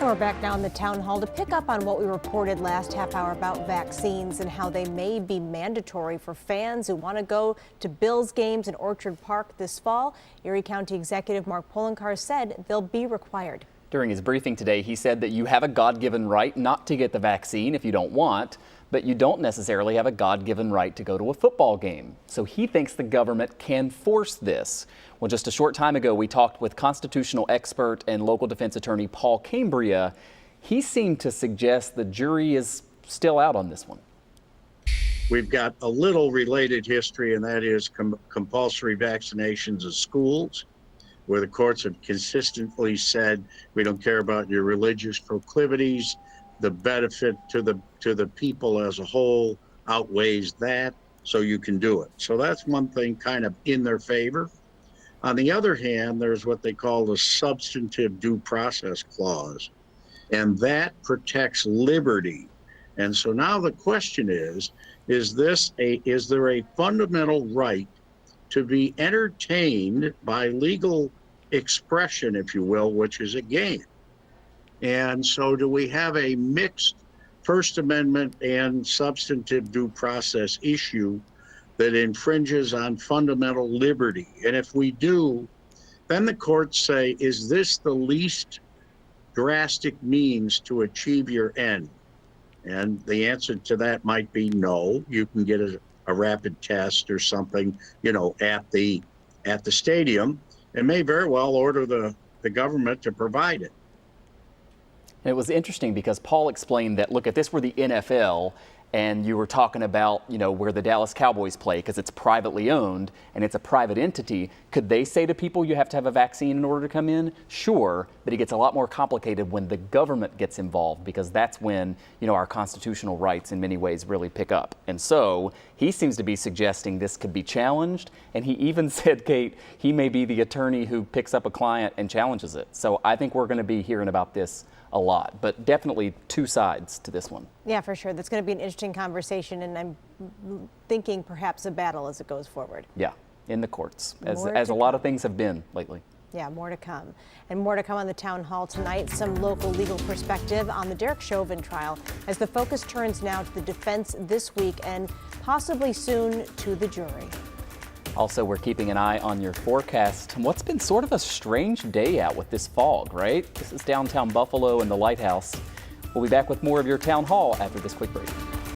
And we're back now in the town hall to pick up on what we reported last half hour about vaccines and how they may be mandatory for fans who want to go to Bills games in Orchard Park this fall. Erie County Executive Mark Poloncarz said they'll be required. During his briefing today, he said that you have a God-given right not to get the vaccine if you don't want, but you don't necessarily have a God-given right to go to a football game. So he thinks the government can force this. Well, just a short time ago, we talked with constitutional expert and local defense attorney Paul Cambria. He seemed to suggest the jury is still out on this one. We've got a little related history, and that is compulsory vaccinations of schools, where the courts have consistently said, we don't care about your religious proclivities. The benefit to the people as a whole outweighs that, so you can do it. So that's one thing kind of in their favor. On the other hand, there's what they call the substantive due process clause, and that protects liberty. And so now the question is there a fundamental right to be entertained by legal expression, if you will, which is a game? And so do we have a mixed First Amendment and substantive due process issue that infringes on fundamental liberty? And if we do, then the courts say, is this the least drastic means to achieve your end? And the answer to that might be no. You can get a rapid test or something, at the stadium, and may very well order the government to provide it. It was interesting because Paul explained that, look, if this were the NFL and you were talking about, where the Dallas Cowboys play because it's privately owned and it's a private entity, could they say to people you have to have a vaccine in order to come in? Sure, but it gets a lot more complicated when the government gets involved, because that's when, our constitutional rights in many ways really pick up. And so he seems to be suggesting this could be challenged. And he even said, Kate, he may be the attorney who picks up a client and challenges it. So I think we're going to be hearing about this a lot, but definitely two sides to this one. Yeah, for sure. That's going to be an interesting conversation, and I'm thinking perhaps a battle as it goes forward. Yeah, in the courts, as a lot of things have been lately. Yeah, more to come. And more to come on the town hall tonight. Some local legal perspective on the Derek Chauvin trial as the focus turns now to the defense this week and possibly soon to the jury. Also, we're keeping an eye on your forecast. What's been sort of a strange day out with this fog, right? This is downtown Buffalo and the Lighthouse. We'll be back with more of your town hall after this quick break.